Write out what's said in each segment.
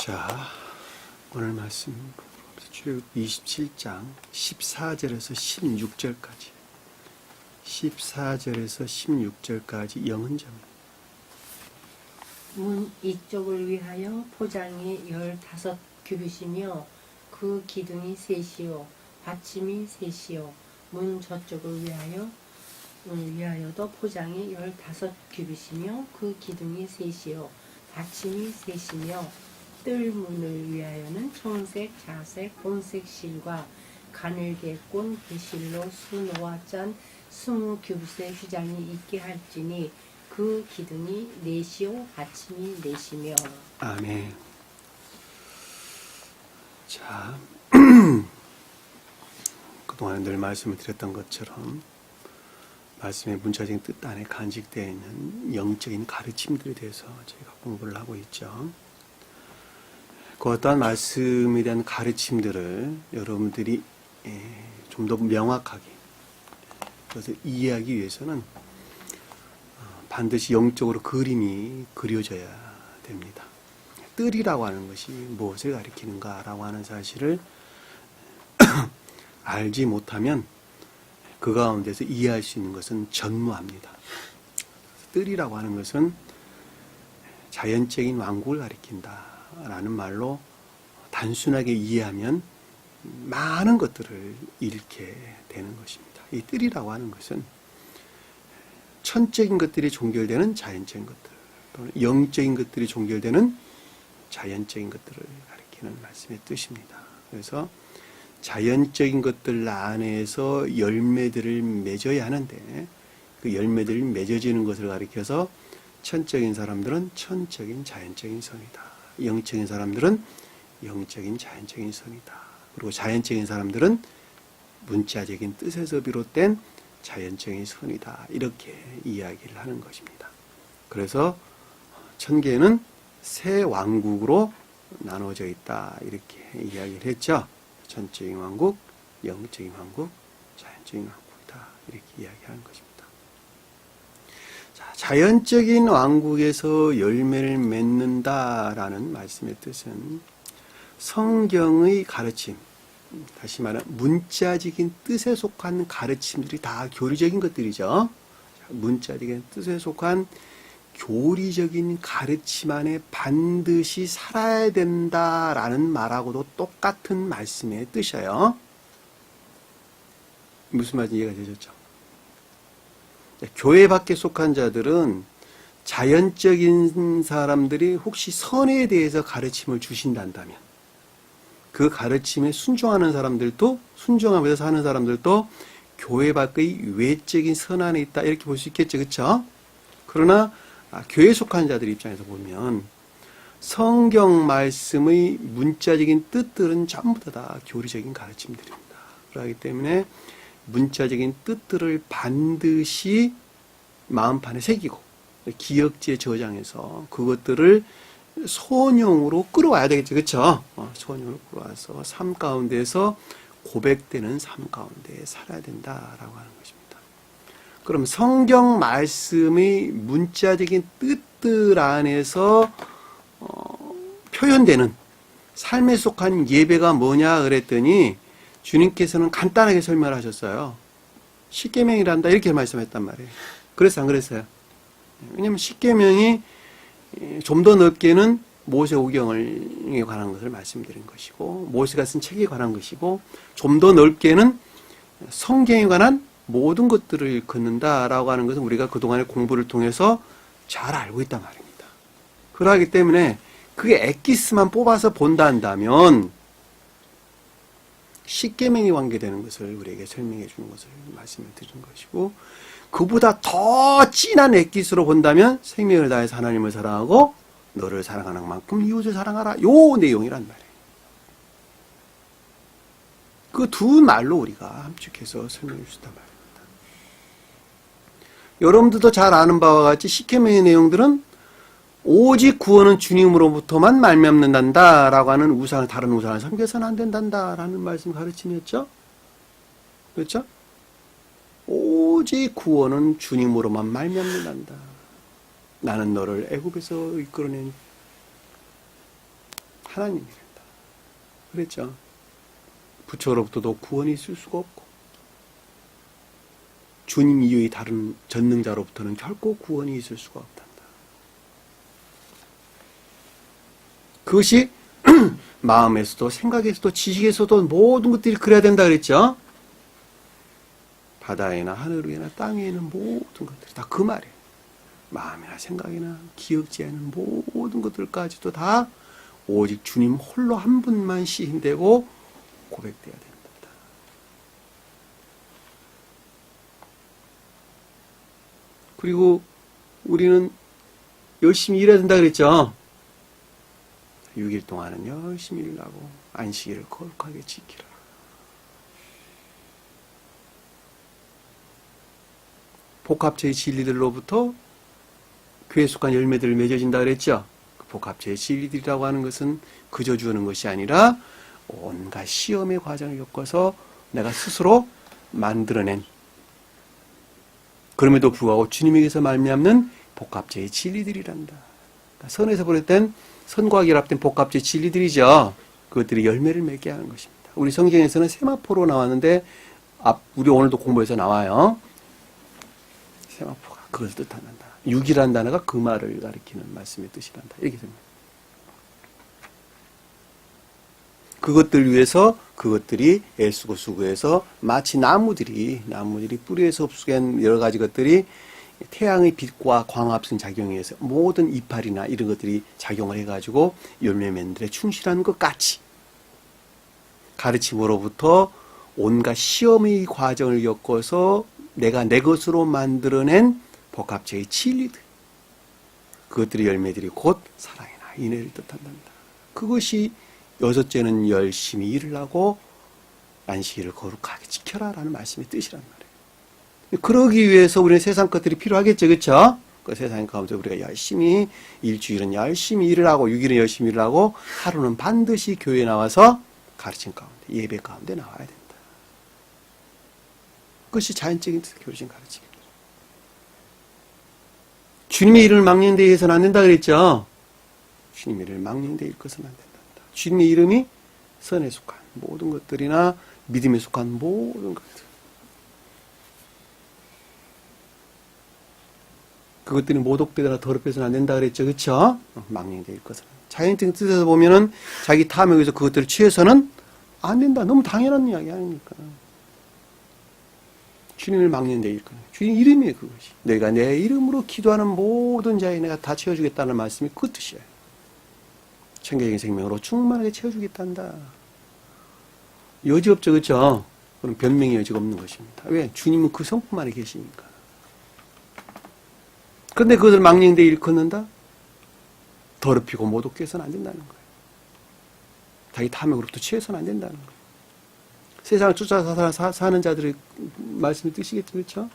자, 오늘 말씀 출애굽 27장 14절에서 16절까지 14절에서 16절까지 영은점입니다. 문 이쪽을 위하여 포장이 15규빗이며 그 기둥이 셋이요 받침이 셋이요 문 저쪽을 위하여도 포장이 15규빗이며 그 기둥이 셋이요 받침이 셋이며 뜰문을 위하여는 청색, 자색, 본색 실과 가늘게 꼰 배실로 수노와 짠 20규빗의 휘장이 있게 할지니 그 기둥이 넷이요 받침이 넷이며. 아멘. 자, 그동안 늘 말씀을 드렸던 것처럼 말씀의 문자적인 뜻 안에 간직되어 있는 영적인 가르침들에 대해서 저희가 공부를 하고 있죠. 그 어떠한 말씀에 대한 가르침들을 여러분들이 좀 더 명확하게 그것을 이해하기 위해서는 반드시 영적으로 그림이 그려져야 됩니다. 뜰이라고 하는 것이 무엇을 가리키는가라고 하는 사실을 알지 못하면 그 가운데서 이해할 수 있는 것은 전무합니다. 뜰이라고 하는 것은 자연적인 왕국을 가리킨다라는 말로 단순하게 이해하면 많은 것들을 잃게 되는 것입니다. 이 뜰이라고 하는 것은 천적인 것들이 종결되는 자연적인 것들 또는 영적인 것들이 종결되는 자연적인 것들을 가리키는 말씀의 뜻입니다. 그래서 자연적인 것들 안에서 열매들을 맺어야 하는데 그 열매들이 맺어지는 것을 가리켜서 천적인 사람들은 천적인 자연적인 성이다. 영적인 사람들은 영적인 자연적인 성이다. 그리고 자연적인 사람들은 문자적인 뜻에서 비롯된 자연적인 선이다. 이렇게 이야기를 하는 것입니다. 그래서 천계는 세 왕국으로 나눠져 있다. 이렇게 이야기를 했죠. 천적인 왕국, 영적인 왕국, 자연적인 왕국이다. 이렇게 이야기하는 것입니다. 자, 자연적인 왕국에서 열매를 맺는다라는 말씀의 뜻은 성경의 가르침, 다시 말하면 문자적인 뜻에 속한 가르침들이 다 교리적인 것들이죠. 문자적인 뜻에 속한 교리적인 가르침 안에 반드시 살아야 된다라는 말하고도 똑같은 말씀의 뜻이에요. 무슨 말인지 이해가 되셨죠? 교회 밖에 속한 자들은 자연적인 사람들이 혹시 선에 대해서 가르침을 주신다면 그 가르침에 순종하는 사람들도 순종하면서 사는 사람들도 교회 밖의 외적인 선 안에 있다 이렇게 볼 수 있겠죠. 그렇죠? 그러나 교회에 속한 자들 입장에서 보면 성경 말씀의 문자적인 뜻들은 전부 다 교리적인 가르침들입니다. 그렇기 때문에 문자적인 뜻들을 반드시 마음판에 새기고 기억지에 저장해서 그것들을 소원용으로 끌어와야 되겠죠. 그렇죠? 소원용으로 끌어와서 삶 가운데에서 고백되는 삶 가운데 살아야 된다라고 하는 것입니다. 그럼 성경 말씀의 문자적인 뜻들 안에서 표현되는 삶에 속한 예배가 뭐냐 그랬더니 주님께서는 간단하게 설명을 하셨어요. 십계명이란다 이렇게 말씀했단 말이에요. 그래서 안 그랬어요? 왜냐하면 십계명이 좀 더 넓게는 모세오경에 관한 것을 말씀드린 것이고 모세가 쓴 책에 관한 것이고 좀 더 넓게는 성경에 관한 모든 것들을 긋는다라고 하는 것은 우리가 그동안의 공부를 통해서 잘 알고 있단 말입니다. 그러기 때문에 그 엑기스만 뽑아서 본다 한다면 십계명에 관계되는 것을 우리에게 설명해 주는 것을 말씀을 드린 것이고 그보다 더 진한 엑기스로 본다면 생명을 다해서 하나님을 사랑하고 너를 사랑하는 만큼 이웃을 사랑하라. 요 내용이란 말이에요. 그 두 말로 우리가 함축해서 설명해 주시단 말입니다. 여러분들도 잘 아는 바와 같이 십계명의 내용들은 오직 구원은 주님으로부터만 말미암는단다라고 하는 우상을 다른 우상을 섬겨서는 안 된단다라는 말씀 가르침이었죠. 그렇죠? 오직 구원은 주님으로만 말미암는단다. 나는 너를 애굽에서 이끌어낸 하나님이란다. 그랬죠. 부처로부터도 구원이 있을 수가 없고 주님 이외의 다른 전능자로부터는 결코 구원이 있을 수가 없단다. 그것이 마음에서도 생각에서도 지식에서도 모든 것들이 그래야 된다 그랬죠. 바다에나 하늘 위에나 땅 위에는 모든 것들이 다 그 말이에요. 마음이나 생각이나 기억지 않은 모든 것들까지도 다 오직 주님 홀로 한 분만 시인되고 고백돼야 된다. 그리고 우리는 열심히 일해야 된다 그랬죠. 6일 동안은 열심히 일하고 안식일을 거룩하게 지키라. 복합체의 진리들로부터 교회에 속한 열매들을 맺어진다 그랬죠. 그 복합체의 진리들이라고 하는 것은 그저 주는 것이 아니라 온갖 시험의 과정을 겪어서 내가 스스로 만들어낸 그럼에도 불구하고 주님에게서 말미암는 복합체의 진리들이란다. 그러니까 선에서 비롯된 선과 결합된 복합체의 진리들이죠. 그것들이 열매를 맺게 하는 것입니다. 우리 성경에서는 세마포로 나왔는데 우리 오늘도 공부해서 나와요. 세마포가 그걸 뜻한다. 6이라는 단어가 그 말을 가리키는 말씀의 뜻이란다. 이렇게 됩니다. 그것들 위해서 그것들이 애쓰고 수고해서 마치 나무들이 뿌리에서 흡수된 여러 가지 것들이 태양의 빛과 광합성 작용에 의해서 모든 이파리나 이런 것들이 작용을 해가지고 열매 맺는 데 충실한 것 같이 가르침으로부터 온갖 시험의 과정을 겪어서 내가 내 것으로 만들어낸 복합체의 진리들 그것들의 열매들이 곧 사랑이나 인애를 뜻한답니다. 그것이 여섯째는 열심히 일을 하고 안식일을 거룩하게 지켜라 라는 말씀의 뜻이란 말이에요. 그러기 위해서 우리는 세상 것들이 필요하겠죠. 그렇죠? 그 세상 가운데 우리가 열심히 일주일은 열심히 일을 하고 6일은 열심히 일을 하고 하루는 반드시 교회에 나와서 가르침 가운데 예배 가운데 나와야 된다. 그것이 자연적인 교리적인 가르침입니다. 주님의 이름을 망령되 해서는 안 된다 그랬죠. 주님의 이름을 망령되 일것은 안 된다. 주님의 이름이 선에 속한 모든 것들이나 믿음에 속한 모든 것들. 그것들이 모독되거나 더럽혀서는 안 된다 그랬죠. 그렇죠? 망령될 것은. 자연적인 뜻에서 보면은 자기 탐욕에서 그것들을 취해서는 안 된다. 너무 당연한 이야기 아닙니까? 주님을 망령될 일거는. 주님 이름이에요. 그것이. 내가 내 이름으로 기도하는 모든 자에 내가 다 채워주겠다는 말씀이 그 뜻이에요. 천국의 생명으로 충만하게 채워주겠단다. 여지 없죠, 그렇죠? 그럼 변명의 여지가 없는 것입니다. 왜? 주님은 그 성품 안에 계시니까. 그런데 그것을 망령되이 일컫는다? 더럽히고 모독해서는 안 된다는 거예요. 자기 탐욕으로부터 취해서는 안 된다는 거예요. 세상을 쫓아서 사는 자들의 말씀이 뜻이겠죠, 그렇죠?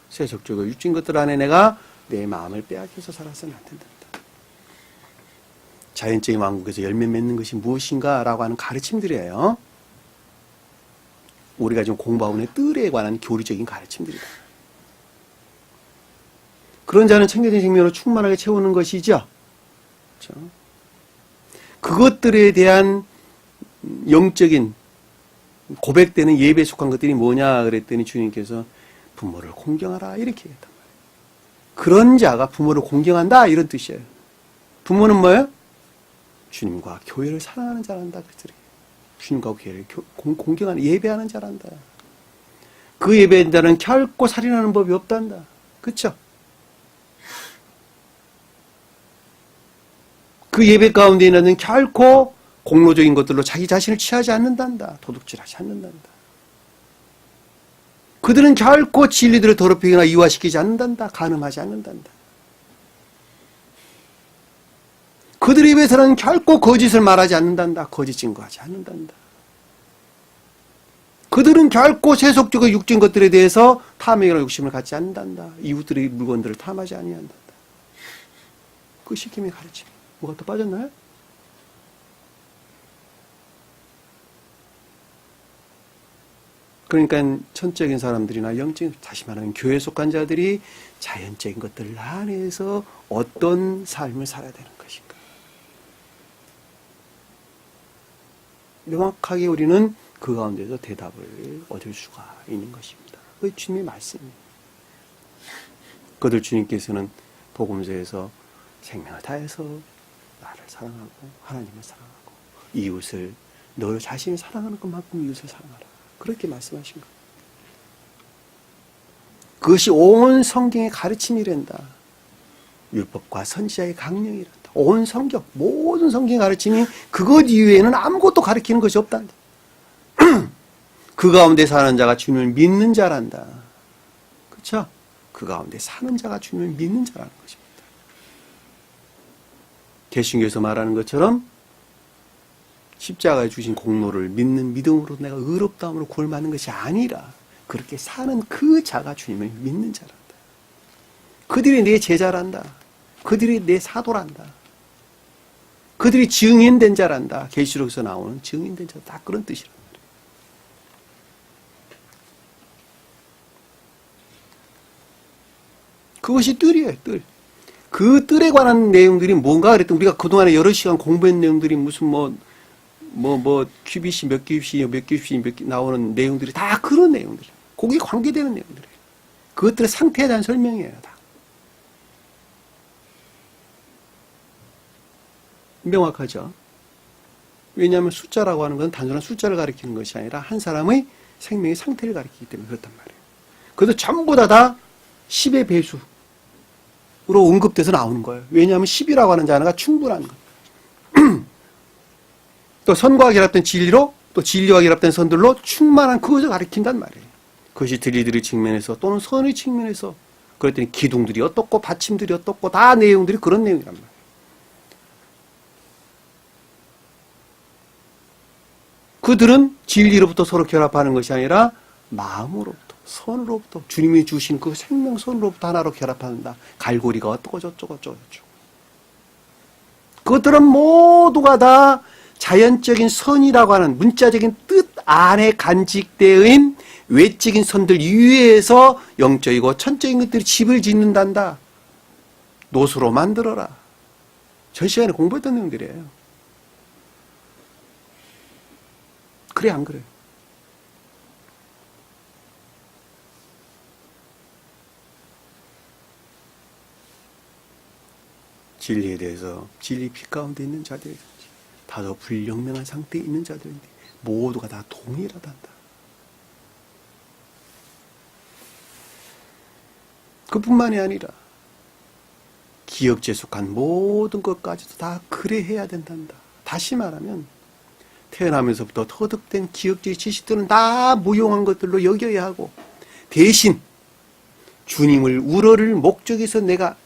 세속적으로 육적인 것들 안에 내가 내 마음을 빼앗겨서 살아서는 안 된다. 자연적인 왕국에서 열매 맺는 것이 무엇인가 라고 하는 가르침들이에요. 우리가 지금 공부하고 있는 뜰에 관한 교리적인 가르침들이다. 그런 자는 청결된 생명으로 충만하게 채우는 것이죠. 그렇죠? 그것들에 대한 영적인 고백되는 예배에 속한 것들이 뭐냐 그랬더니 주님께서 부모를 공경하라 이렇게 했단 말이에요. 그런 자가 부모를 공경한다 이런 뜻이에요. 부모는 뭐예요? 주님과 교회를 사랑하는 자란다. 주님과 교회를 공경하는 예배하는 자란다. 그 예배하는 자는 결코 살인하는 법이 없단다. 그렇죠? 그 예배 가운데 있는 결코 공로적인 것들로 자기 자신을 취하지 않는단다. 도둑질하지 않는단다. 그들은 결코 진리들을 더럽히거나 이화시키지 않는단다. 간음하지 않는단다. 그들의 입에서는 결코 거짓을 말하지 않는단다. 거짓 증거하지 않는단다. 그들은 결코 세속적인 육적인 것들에 대해서 탐욕이나 욕심을 갖지 않는단다. 이웃들의 물건들을 탐하지 아니한단다. 그 시킴의 가르침. 뭐가 더 빠졌나요? 그러니까 천적인 사람들이나 영적인, 다시 말하면 교회에 속한 자들이 자연적인 것들 안에서 어떤 삶을 살아야 되는 것인가. 명확하게 우리는 그 가운데서 대답을 얻을 수가 있는 것입니다. 그 주님의 말씀입니다. 그들 주님께서는 복음서에서 생명을 다해서 나를 사랑하고 하나님을 사랑하고 이웃을 너 자신을 사랑하는 것만큼 이웃을 사랑하라. 그렇게 말씀하신 거예요. 그것이 온 성경의 가르침이란다. 율법과 선지자의 강령이란다. 온 성경, 모든 성경의 가르침이 그것 이외에는 아무것도 가르치는 것이 없단다. 그 가운데 사는 자가 주님을 믿는 자란다. 그렇죠? 그 가운데 사는 자가 주님을 믿는 자라는 것입니다. 개신교에서 말하는 것처럼 십자가에 주신 공로를 믿는 믿음으로 내가 의롭다함으로 구원을 받는 것이 아니라 그렇게 사는 그 자가 주님을 믿는 자란다. 그들이 내 제자란다. 그들이 내 사도란다. 그들이 증인된 자란다. 계시록에서 나오는 증인된 자, 다 그런 뜻이란 말이에요. 그것이 뜰이에요, 뜰. 그 뜰에 관한 내용들이 뭔가 그랬더니 우리가 그동안에 여러 시간 공부한 내용들이 무슨 큐빗이 몇 큐빗이 몇 큐빗이 몇 나오는 내용들이 다 그런 내용들이에요. 거기에 관계되는 내용들이에요. 그것들의 상태에 대한 설명이에요, 다. 명확하죠? 왜냐하면 숫자라고 하는 건 단순한 숫자를 가리키는 것이 아니라 한 사람의 생명의 상태를 가리키기 때문에 그렇단 말이에요. 그래서 전부 다 10의 배수로 언급돼서 나오는 거예요. 왜냐하면 10이라고 하는 단어가 충분한 거예요. 또 선과 결합된 진리로 또 진리와 결합된 선들로 충만한 그것을 가리킨단 말이에요. 그것이 진리들의 측면에서 또는 선의 측면에서 그랬더니 기둥들이 어떻고 받침들이 어떻고 다 내용들이 그런 내용이란 말이에요. 그들은 진리로부터 서로 결합하는 것이 아니라 마음으로부터 선으로부터 주님이 주신 그 생명선으로부터 하나로 결합한다. 갈고리가 어떻고 저쩌고 저쩌고. 그것들은 모두가 다 자연적인 선이라고 하는 문자적인 뜻 안에 간직되어인 외적인 선들 이외에서 영적이고 천적인 것들이 집을 짓는단다. 노수로 만들어라. 전 시간에 공부했던 내용들이에요. 그래 안 그래? 진리에 대해서 진리 빛 가운데 있는 자들이든지 다소 불영명한 상태에 있는 자들인데 모두가 다 동일하단다. 그뿐만이 아니라 기억지에 속한 모든 것까지도 다 그래해야 된단다. 다시 말하면 태어나면서부터 터득된 기억지의 지식들은 다 무용한 것들로 여겨야 하고 대신 주님을 우러를 목적에서 내가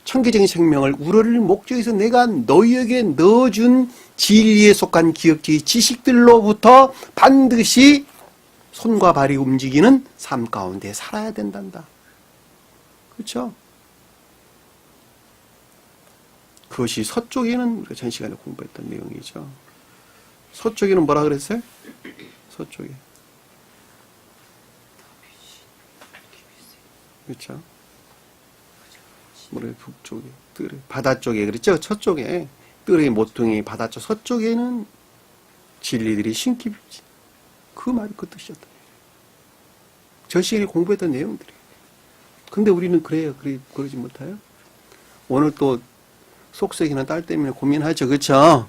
천계적인 생명을 우러를 목적에서 내가 너희에게 넣어준 진리에 속한 기억지의 지식들로부터 반드시 손과 발이 움직이는 삶 가운데 살아야 된단다. 그렇죠? 그것이 서쪽에는 우리가 전 시간에 공부했던 내용이죠. 서쪽에는 뭐라 그랬어요? 서쪽에. 그렇죠? 뭐래 북쪽에, 뜰에, 바다 쪽에 그랬죠? 서쪽에 뜰의 모퉁이 바다 쪽 서쪽에는 진리들이 신기 그 말이 그 뜻이었다. 전 시간에 공부했던 내용들이. 근데 우리는 그래요. 그러지 못해요. 오늘 또 속썩이는 딸 때문에 고민하죠. 그렇죠?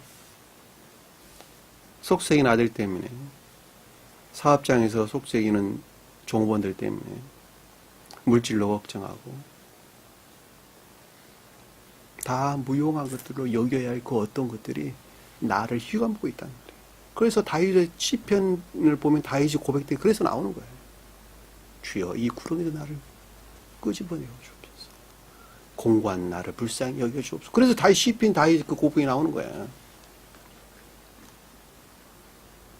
속썩이는 아들 때문에 사업장에서 속썩이는 종업원들 때문에 물질로 걱정하고 다 무용한 것들로 여겨야 할 그 어떤 것들이 나를 휘감고 있다는 거예요. 그래서 다윗의 시편을 보면 다윗이 고백때 그래서 나오는 거예요. 주여 이 구렁이도 나를 끄집어내어 주옵소서. 공고한 나를 불쌍히 여겨 주옵소서. 그래서 다윗 시편 다윗 그 고백이 나오는 거예요.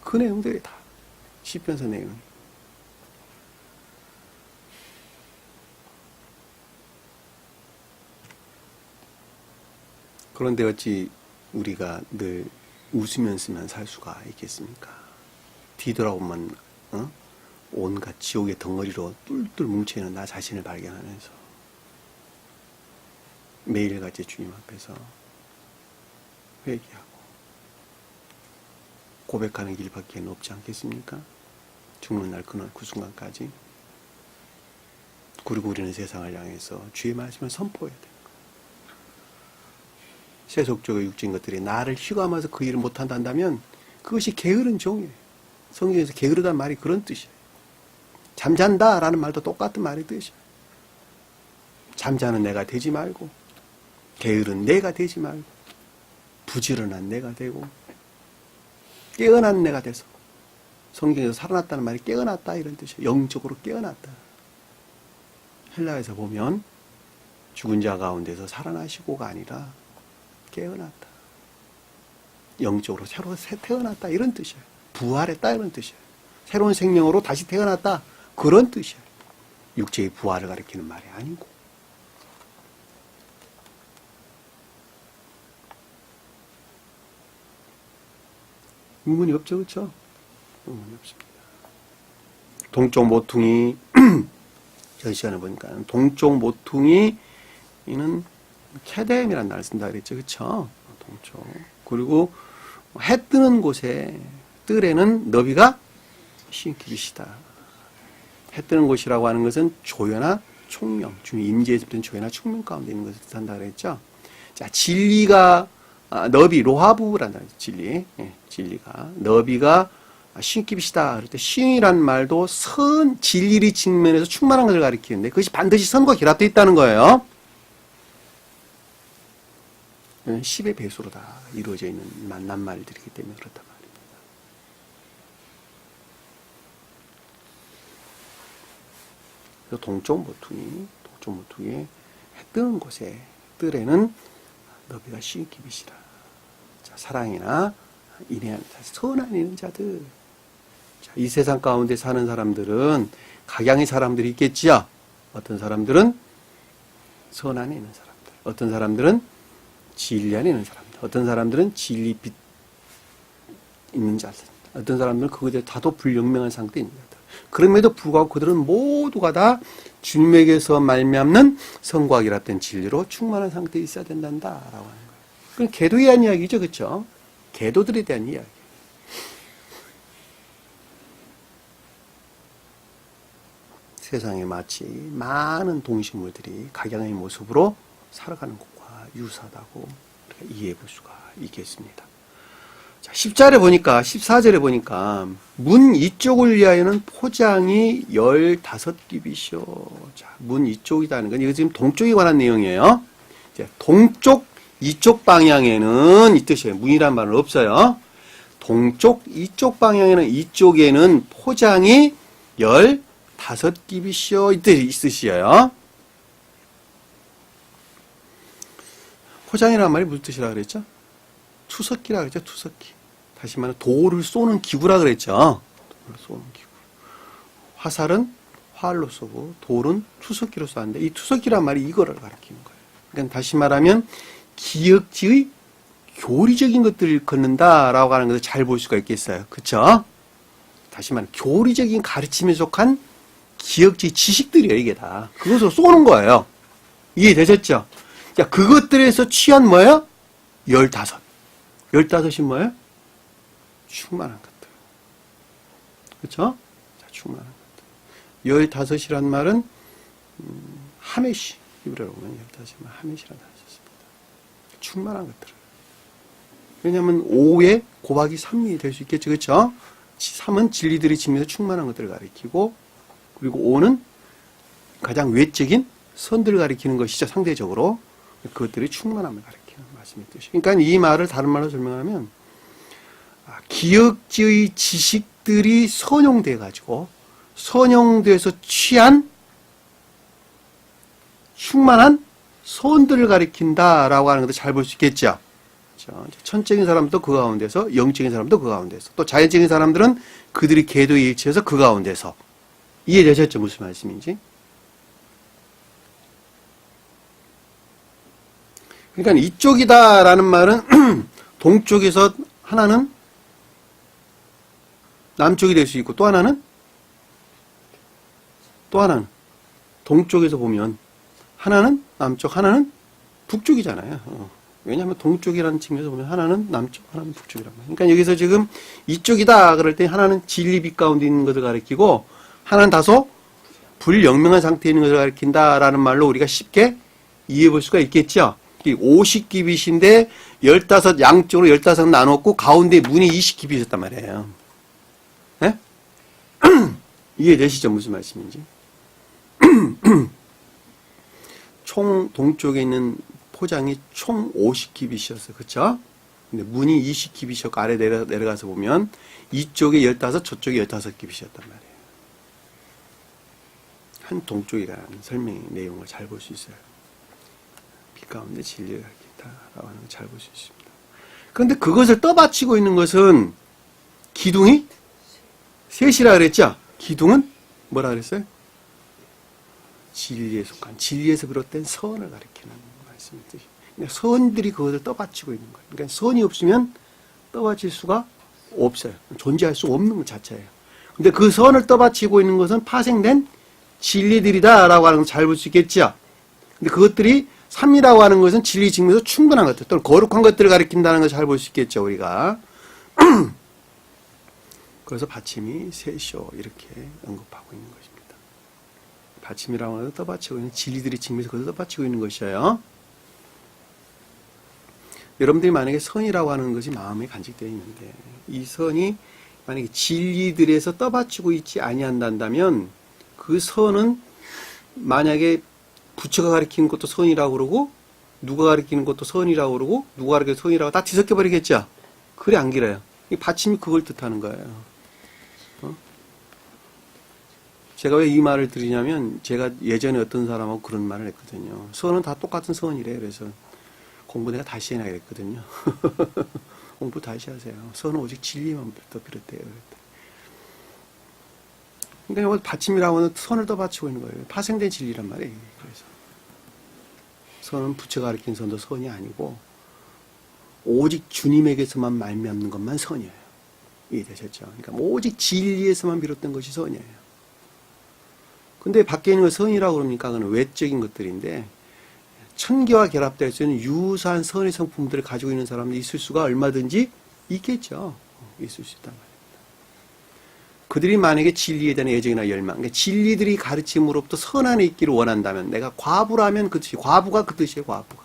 그 내용들이 다 시편서 내용. 그런데 어찌 우리가 늘 웃으면서만 살 수가 있겠습니까? 뒤돌아보면 온갖 지옥의 덩어리로 뚫뚫 뭉쳐있는 나 자신을 발견하면서 매일같이 주님 앞에서 회개하고 고백하는 길밖에 없지 않겠습니까? 죽는 날 그 순간까지. 그리고 우리는 세상을 향해서 주의 말씀을 선포해야 돼요. 세속적이고 육적인 것들이 나를 휘감아서 그 일을 못한다면 그것이 게으른 종이에요. 성경에서 게으르다는 말이 그런 뜻이에요. 잠잔다라는 말도 똑같은 말의 뜻이에요. 잠자는 내가 되지 말고, 게으른 내가 되지 말고, 부지런한 내가 되고, 깨어난 내가 돼서. 성경에서 살아났다는 말이 깨어났다 이런 뜻이에요. 영적으로 깨어났다. 헬라에서 보면 죽은 자 가운데서 살아나시고가 아니라 깨어났다. 영적으로 새로 태어났다 이런 뜻이에요. 부활했다 이런 뜻이에요. 새로운 생명으로 다시 태어났다 그런 뜻이에요. 육체의 부활을 가리키는 말이 아니고. 의문이 없죠, 그렇죠? 의문이 없습니다. 동쪽 모퉁이 저 시간에 보니까 동쪽 모퉁이 이는 케뎀이라는 말을 쓴다 그랬죠, 그렇죠? 동쪽. 그리고 해 뜨는 곳에 뜰에는 너비가 신기비시다. 해 뜨는 곳이라고 하는 것은 조여나 총명, 주님 임재에서 붙은 조여나 총명 가운데 있는 것을 뜻한다 그랬죠. 자, 진리가 너비 로하부라는 진리, 진리가 너비가 신기비시다. 그럴 때 신이란 말도 선 진리 측면에서 충만한 것을 가리키는데 그것이 반드시 선과 결합되어 있다는 거예요. 10의 배수로 다 이루어져 있는 만난 말들이기 때문에 그렇단 말입니다. 그래서 동쪽 모퉁이에 해 뜨는 곳에 뜰에는 너비가 신기비시라. 자, 사랑이나 인내하는 자, 선한 있는 자들. 자, 이 세상 가운데 사는 사람들은 각양의 사람들이 있겠지요. 어떤 사람들은 선 안에 있는 사람들, 어떤 사람들은 진리 안에 있는 사람들, 어떤 사람들은 진리빛 있는 자들, 어떤 사람들은 그것에 다도 불영명한 상태에 있는 자들. 그럼에도 불구하고 그들은 모두가 다 주님에게서 말미암는 성과 결합된 진리로 충만한 상태에 있어야 된단다라고 하는 거예요. 그건 계도에 대한 이야기죠, 그렇죠? 계도들에 대한 이야기. 세상에 마치 많은 동식물들이 각양의 모습으로 살아가는 것과 유사하다고 이해해 볼 수가 있겠습니다. 자, 10절에 보니까, 14절에 보니까, 문 이쪽을 위하여는 포장이 15깁이시오. 자, 문 이쪽이라는 건, 이거 지금 동쪽에 관한 내용이에요. 자, 동쪽, 이쪽 방향에는, 이 뜻이에요. 문이란 말은 없어요. 동쪽, 이쪽 방향에는, 이쪽에는 포장이 15깁이시오. 이 뜻이에요. 포장이라는 말이 무슨 뜻이라 그랬죠? 투석기라 그랬죠, 투석기. 다시 말해, 돌을 쏘는 기구라 그랬죠. 돌을 쏘는 기구. 화살은 활로 쏘고, 돌은 투석기로 쏘는데, 이 투석기란 말이 이거를 가리키는 거예요. 그러니까 다시 말하면, 기역지의 교리적인 것들을 걷는다라고 하는 것을 잘 볼 수가 있겠어요. 그쵸? 다시 말하면, 교리적인 가르침에 속한 기역지의 지식들이에요, 이게 다. 그것을 쏘는 거예요. 이해되셨죠? 자, 그것들에서 취한 뭐예요? 15. 15이 뭐예요? 충만한 것들. 그렇죠? 자, 충만한 것들. 15이란 말은 하메시. 히브리어로 보면 15이면 하메시라는 단어를 썼습니다. 충만한 것들. 왜냐하면 5에 곱하기 3이 될 수 있겠죠. 그렇죠? 3은 진리들이 지면서 충만한 것들을 가리키고, 그리고 5는 가장 외적인 선들을 가리키는 것이죠. 상대적으로. 그것들이 충만함을 가리키는 말씀의 뜻이에요. 그러니까 이 말을 다른 말로 설명하면, 기역지의 지식들이 선용돼 가지고 선용돼서 취한 충만한 선들을 가리킨다라고 하는 것도 잘 볼 수 있겠죠. 천적인 사람도 그 가운데서, 영적인 사람도 그 가운데서, 또 자연적인 사람들은 그들이 계도에 일치해서 그 가운데서. 이해되셨죠? 무슨 말씀인지? 그러니까 이쪽이다라는 말은 동쪽에서 하나는 남쪽이 될 수 있고 또 하나는 동쪽에서 보면 하나는 남쪽, 하나는 북쪽이잖아요. 왜냐하면 동쪽이라는 측면에서 보면 하나는 남쪽, 하나는 북쪽이란 말이에요. 그러니까 여기서 지금 이쪽이다 그럴 때 하나는 진리 빛 가운데 있는 것을 가리키고 하나는 다소 불영명한 상태에 있는 것을 가리킨다라는 말로 우리가 쉽게 이해해 볼 수가 있겠죠. 이 50기빗인데 15 양쪽으로 15 나눴고 가운데 문이 20기빗이었단 말이에요. 네? 이해되시죠? 무슨 말씀인지. 총 동쪽에 있는 포장이 총 50기빗이었어요. 그쵸? 근데 문이 20기빗이었고 아래 내려가서 보면 이쪽에 15, 저쪽에 15기빗이었단 말이에요. 한 동쪽이라는 설명의 내용을 잘 볼 수 있어요. 빛 가운데 진리를 가리킨다라고 하는 걸 잘 볼 수 있습니다. 그런데 그것을 떠받치고 있는 것은 기둥이 셋이라 그랬죠? 기둥은 뭐라 그랬어요? 진리에 속한, 진리에서 비롯된 선을 가리키는 말씀이죠. 선들이 그것을 떠받치고 있는 거예요. 그러니까 선이 없으면 떠받칠 수가 없어요. 존재할 수 없는 것 자체예요. 근데 그 선을 떠받치고 있는 것은 파생된 진리들이다라고 하는 걸 잘 볼 수 있겠죠. 근데 그것들이 삼이라고 하는 것은 진리 측면에서 충분한 것들, 또는 거룩한 것들을 가리킨다는 걸 잘 볼 수 있겠죠, 우리가. 그래서 받침이 셋이요, 이렇게 언급하고 있는 것입니다. 받침이라고 하는 것은 떠받치고 있는 진리들이 측면에서 그것을 떠받치고 있는 것이에요. 여러분들이 만약에 선이라고 하는 것이 마음에 간직되어 있는데 이 선이 만약에 진리들에서 떠받치고 있지 아니한다면 그 선은 만약에 부처가 가리키는 것도 선이라고 그러고 누가 가리키는 것도 선이라고 그러고 누가 가리키는 선이라고 다 뒤섞여 버리겠죠. 그래 안 길어요. 이 받침이 그걸 뜻하는 거예요. 제가 왜 이 말을 드리냐면 제가 예전에 어떤 사람하고 그런 말을 했거든요. 선은 다 똑같은 선이래. 그래서 공부 내가 다시 해놔야 겠거든요. 공부 다시 하세요. 선은 오직 진리만 비롯돼요. 그러니까 받침이라고 하는 선을 떠받치고 있는 거예요. 파생된 진리란 말이에요. 그래서 선은 부처가 가르친 선도 선이 아니고 오직 주님에게서만 말미암는 것만 선이에요. 이해되셨죠? 그러니까 오직 진리에서만 비롯된 것이 선이에요. 근데 밖에 있는 걸 선이라고 그럽니까? 그건 외적인 것들인데 천계와 결합될 수 있는 유사한 선의 성품들을 가지고 있는 사람이 있을 수가 얼마든지 있겠죠. 있을 수 있단 말이에요. 그들이 만약에 진리에 대한 애정이나 열망, 그러니까 진리들이 가르침으로부터 선 안에 있기를 원한다면, 내가 과부라면 그 뜻이, 과부가 그 뜻이에요, 과부가.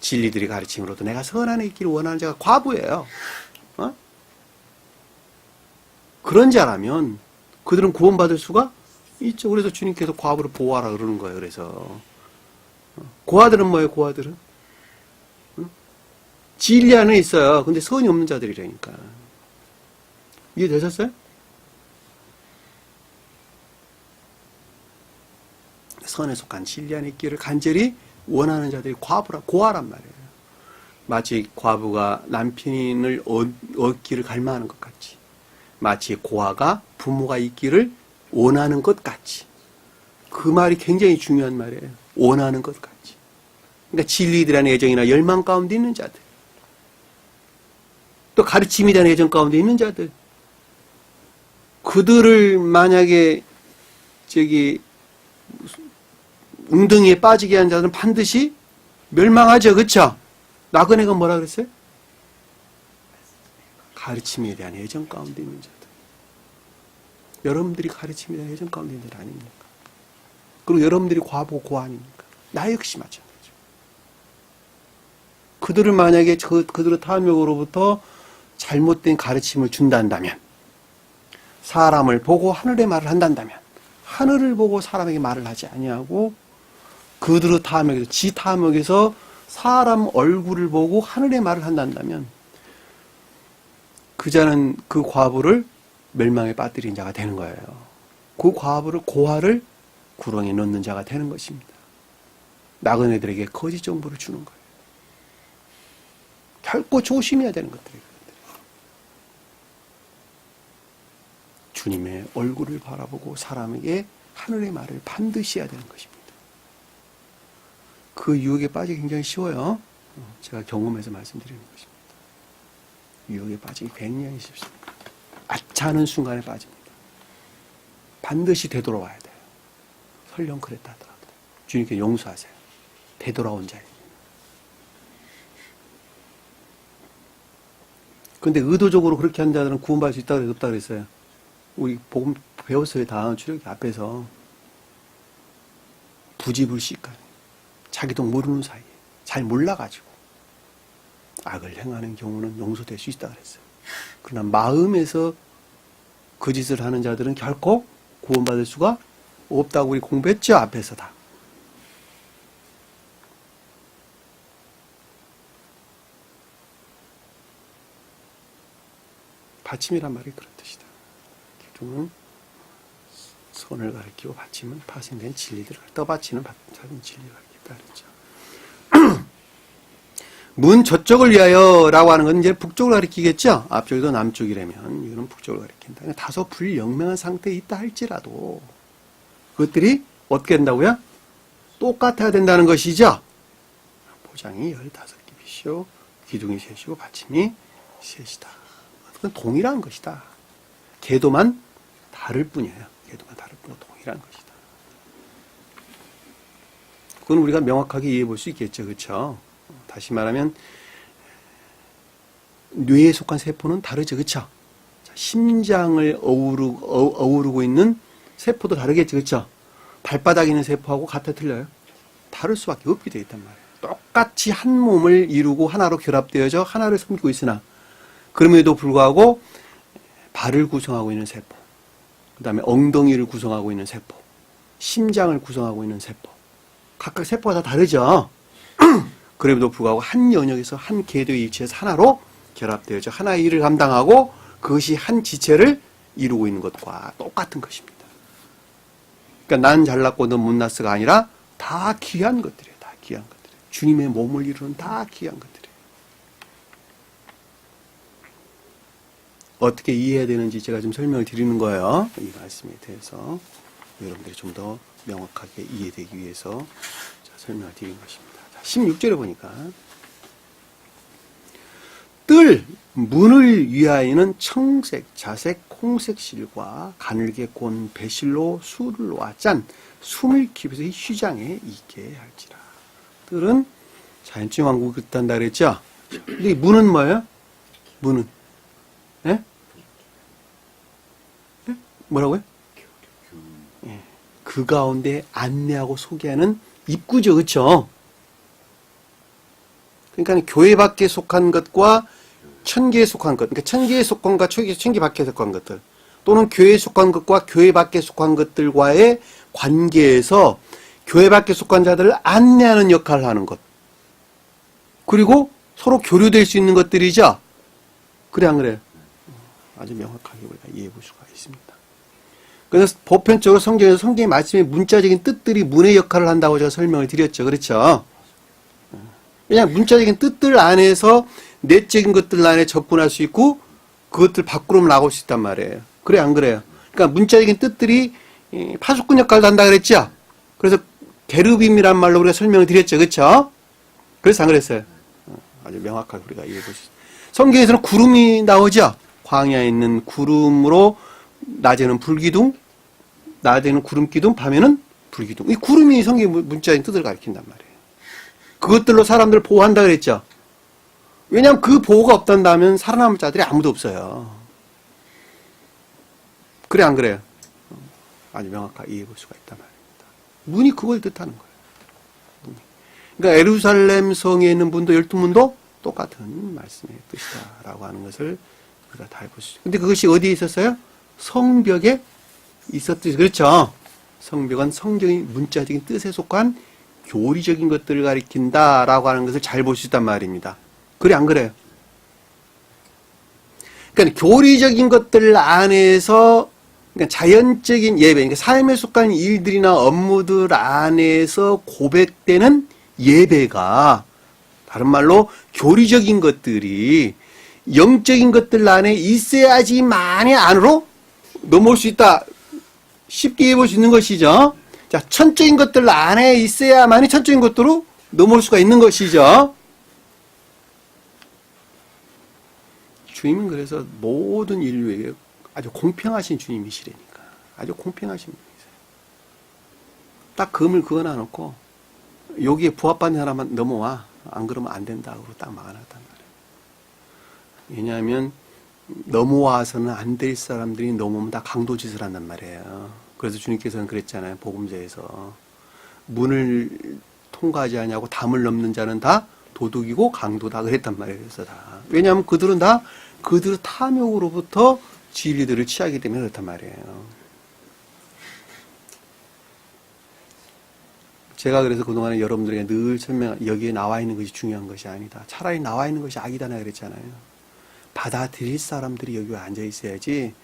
진리들이 가르침으로부터 내가 선 안에 있기를 원하는 자가 과부예요. 어? 그런 자라면 그들은 구원받을 수가 있죠. 그래서 주님께서 과부를 보호하라 그러는 거예요. 그래서 고아들은 뭐예요? 고아들은 진리 안에 있어요. 근데 선이 없는 자들이라니까. 이해되셨어요? 선에 속한 진리 안에 있기를 간절히 원하는 자들이 고아란 말이에요. 마치 과부가 남편을 얻기를 갈망하는 것 같이, 마치 고아가 부모가 있기를 원하는 것 같이. 그 말이 굉장히 중요한 말이에요. 원하는 것 같이. 그러니까 진리에 대한 애정이나 열망 가운데 있는 자들, 또 가르침에 대한 애정 가운데 있는 자들, 그들을 만약에 웅덩이에 빠지게 한 자들은 반드시 멸망하죠. 그쵸? 나그네가 뭐라 그랬어요? 가르침에 대한 애정 가운데 있는 자들. 여러분들이 가르침에 대한 애정 가운데 있는 자들 아닙니까? 그리고 여러분들이 과부고 고아 아닙니까? 나 역시 마찬가지죠. 그들을 만약에 그들의 탐욕으로부터 잘못된 가르침을 준다면, 사람을 보고 하늘의 말을 한다면, 하늘을 보고 사람에게 말을 하지 아니하고 그들의 탐욕에서, 지 탐욕에서 사람 얼굴을 보고 하늘의 말을 한다면 그 자는 그 과부를 멸망에 빠뜨린 자가 되는 거예요. 그 고아를 구렁에 넣는 자가 되는 것입니다. 나그네들에게 거짓 정보를 주는 거예요. 결코 조심해야 되는 것들이에요. 주님의 얼굴을 바라보고 사람에게 하늘의 말을 반드시 해야 되는 것입니다. 그 유혹에 빠지기 굉장히 쉬워요. 제가 경험해서 말씀드리는 것입니다. 유혹에 빠지기 굉장히 쉽습니다. 아차하는 순간에 빠집니다. 반드시 되돌아와야 돼요. 설령 그랬다 하더라도 주님께 용서하세요. 되돌아온 자에게. 근데 의도적으로 그렇게 한 자들은 구원받을 수 있다 그래서 없다 그랬어요. 우리 복음 배웠어요. 다음 출애굽기 앞에서. 부지불식간. 자기도 모르는 사이에. 잘 몰라가지고. 악을 행하는 경우는 용서될 수 있다 그랬어요. 그러나 마음에서 그 짓을 하는 자들은 결코 구원받을 수가 없다고 우리 공부했죠. 앞에서 다. 받침이란 말이 그런 뜻이다. 기둥은 선을 가리키고 받침은 파생된 진리들을 떠받치는 진리를 가리켰다 그랬죠. 문 저쪽을 위하여라고 하는 건 이제 북쪽을 가리키겠죠. 앞쪽이도 남쪽이라면 이거는 북쪽을 가리킨다. 다소 불영명한 상태에 있다 할지라도 그것들이 어떻게 된다고요? 똑같아야 된다는 것이죠. 보장이 15개이시오. 기둥이 셋이고 받침이 셋이다. 그건 동일한 것이다. 궤도만 다를 뿐이에요. 궤도만 다를 뿐이고 동일한 것이다. 그건 우리가 명확하게 이해해 볼 수 있겠죠. 그렇죠? 다시 말하면 뇌에 속한 세포는 다르죠. 그렇죠? 심장을 어우르고 있는 세포도 다르겠죠. 그렇죠? 발바닥에 있는 세포하고 같아 틀려요? 다를 수밖에 없게 되어 있단 말이에요. 똑같이 한 몸을 이루고 하나로 결합되어져 하나를 섬기고 있으나 그럼에도 불구하고 발을 구성하고 있는 세포, 그 다음에 엉덩이를 구성하고 있는 세포, 심장을 구성하고 있는 세포, 각각 세포가 다 다르죠. 그럼에도 불구하고 한 영역에서 한 궤도에 위치해서 하나로 결합되어져 하나의 일을 감당하고 그것이 한 지체를 이루고 있는 것과 똑같은 것입니다. 그러니까 난 잘났고 넌 못났어가 아니라 다 귀한 것들이에요. 다 귀한 것들이에요. 주님의 몸을 이루는 다 귀한 것들이에요. 어떻게 이해해야 되는지 제가 좀 설명을 드리는 거예요. 이 말씀에 대해서 여러분들이 좀 더 명확하게 이해되기 위해서 설명을 드린 것입니다. 16절에 보니까 뜰, 문을 위하여는 청색, 자색, 콩색 실과 가늘게 꼰 배실로 술을 놓아 짠 숨을 깊이서 휘장에 있게 할지라. 뜰은 자연적 왕국을 뜻한다 그랬죠? 근데 이 문은 뭐예요? 문은? 예? 예? 뭐라고요? 예. 그 가운데 안내하고 소개하는 입구죠. 그렇죠? 그러니까 교회 밖에 속한 것과 천계에 속한 것, 그러니까 천계에 속한 것과 천계 밖에 속한 것들, 또는 교회에 속한 것과 교회 밖에 속한 것들과의 관계에서 교회 밖에 속한 자들을 안내하는 역할을 하는 것. 그리고 서로 교류될 수 있는 것들이죠. 그래 안 그래요? 아주 명확하게 우리가 이해해 볼 수가 있습니다. 그래서 보편적으로 성경에서 성경의 말씀의 문자적인 뜻들이 문의 역할을 한다고 제가 설명을 드렸죠. 그렇죠? 왜냐하면 문자적인 뜻들 안에서 내적인 것들 안에 접근할 수 있고 그것들 밖으로 나올 수 있단 말이에요. 그래 안 그래요? 그러니까 문자적인 뜻들이 파수꾼 역할을 한다 그랬죠. 그래서 게르빔이란 말로 우리가 설명을 드렸죠. 그렇죠? 그래서 안 그랬어요? 아주 명확하게 우리가 이해해 볼 수 있어요. 성경에서는 구름이 나오죠. 광야에 있는 구름으로 낮에는 불기둥, 낮에는 구름기둥, 밤에는 불기둥. 이 구름이 성경의 문자적인 뜻을 가리킨단 말이에요. 그것들로 사람들을 보호한다 그랬죠. 왜냐하면 그 보호가 없단다면 살아남을 자들이 아무도 없어요. 그래 안 그래요? 아주 명확하게 이해해 볼 수가 있단 말입니다. 문이 그걸 뜻하는 거예요. 문이. 그러니까 예루살렘 성에 있는 문도 12문도 똑같은 말씀의 뜻이다라고 하는 것을 우리가 다 해볼 수 있어요. 근데 그것이 어디에 있었어요? 성벽에 있었듯이. 그렇죠? 성벽은 성경의 문자적인 뜻에 속한 교리적인 것들을 가리킨다라고 하는 것을 잘 볼 수 있단 말입니다. 그래 안 그래요? 그러니까 교리적인 것들 안에서 그러니까 자연적인 예배, 그러니까 삶에 속한 일들이나 업무들 안에서 고백되는 예배가 다른 말로 교리적인 것들이 영적인 것들 안에 있어야지만이 안으로 넘어올 수 있다. 쉽게 해볼 수 있는 것이죠. 자, 천적인 것들 안에 있어야만이 천적인 것들로 넘어올 수가 있는 것이죠. 주님은 그래서 모든 인류에게 아주 공평하신 주님이시라니까. 아주 공평하신 분이세요. 딱 금을 그어놔놓고 여기에 부합받는 사람만 넘어와. 안 그러면 안 된다고 딱 막아놨단 말이에요. 왜냐하면 넘어와서는 안 될 사람들이 넘어오면 다 강도짓을 한단 말이에요. 그래서 주님께서는 그랬잖아요. 복음서에서 문을 통과하지 않냐고 담을 넘는 자는 다 도둑이고 강도다 그랬단 말이에요. 그래서 다. 왜냐하면 그들은 다 그들의 탐욕으로부터 진리들을 취하기 때문에 그렇단 말이에요. 제가 그래서 그동안에 여러분들에게 늘 여기에 나와 있는 것이 중요한 것이 아니다. 차라리 나와 있는 것이 악이다나 그랬잖아요. 받아들일 사람들이 여기 앉아 있어야지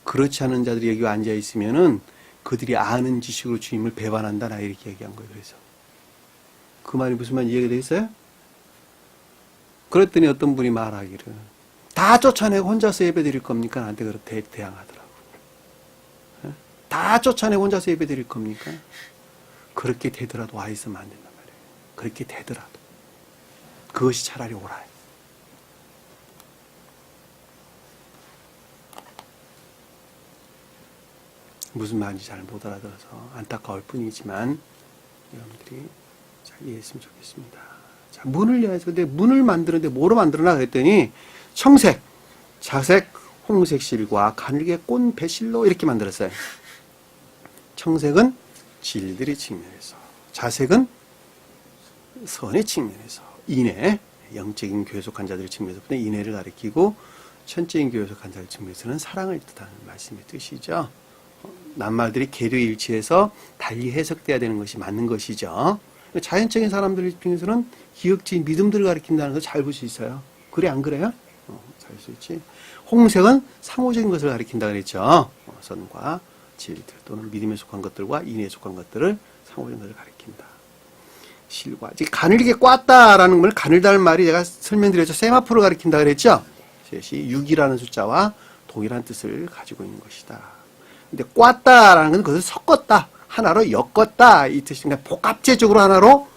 그렇지 않은 자들이 여기 앉아 있으면은 그들이 아는 지식으로 주님을 배반한다 나 이렇게 얘기한 거예요. 그래서 그 말이 무슨 말 이해가 되겠어요? 그랬더니 어떤 분이 말하기를 다 쫓아내고 혼자서 예배 드릴 겁니까? 나한테 그렇게 대항하더라고. 다 쫓아내고 혼자서 예배 드릴 겁니까? 그렇게 되더라도 와 있으면 안 된단 말이에요. 그렇게 되더라도 그것이 차라리 옳아요. 무슨 말인지 잘 못 알아들어서 안타까울 뿐이지만 여러분들이 잘 이해했으면 좋겠습니다. 자, 문을 위해서 근데 문을 만드는데 뭐로 만들어나 그랬더니 청색, 자색, 홍색 실과 가늘게 꼰 배실로 이렇게 만들었어요. 청색은 진리들의 측면에서, 자색은 선의 측면에서, 인애, 영적인 교회속한 자들의 측면에서부터 인애를 가리키고 천적인 교회속한 자들 측면에서는 사랑을 뜻하는 말씀의 뜻이죠. 낱말들이 개도일치해서 달리 해석돼야 되는 것이 맞는 것이죠. 자연적인 사람들 입장에서는 기억지 믿음들을 가리킨다는 걸 잘 볼 수 있어요. 그래 안 그래요? 잘 볼 수 있지. 홍색은 상호적인 것을 가리킨다 그랬죠. 선과 진리들 또는 믿음에 속한 것들과 인애에 속한 것들을 상호적인 것을 가리킨다. 실과 가늘게 꽈다라는 걸 가늘다는 말이 제가 설명드렸죠. 세마포를 가리킨다 그랬죠. 셋이 6이라는 숫자와 동일한 뜻을 가지고 있는 것이다. 근데 꽈다라는 건 그것을 섞었다. 하나로 엮었다. 이 뜻입니다. 복합체적으로 하나로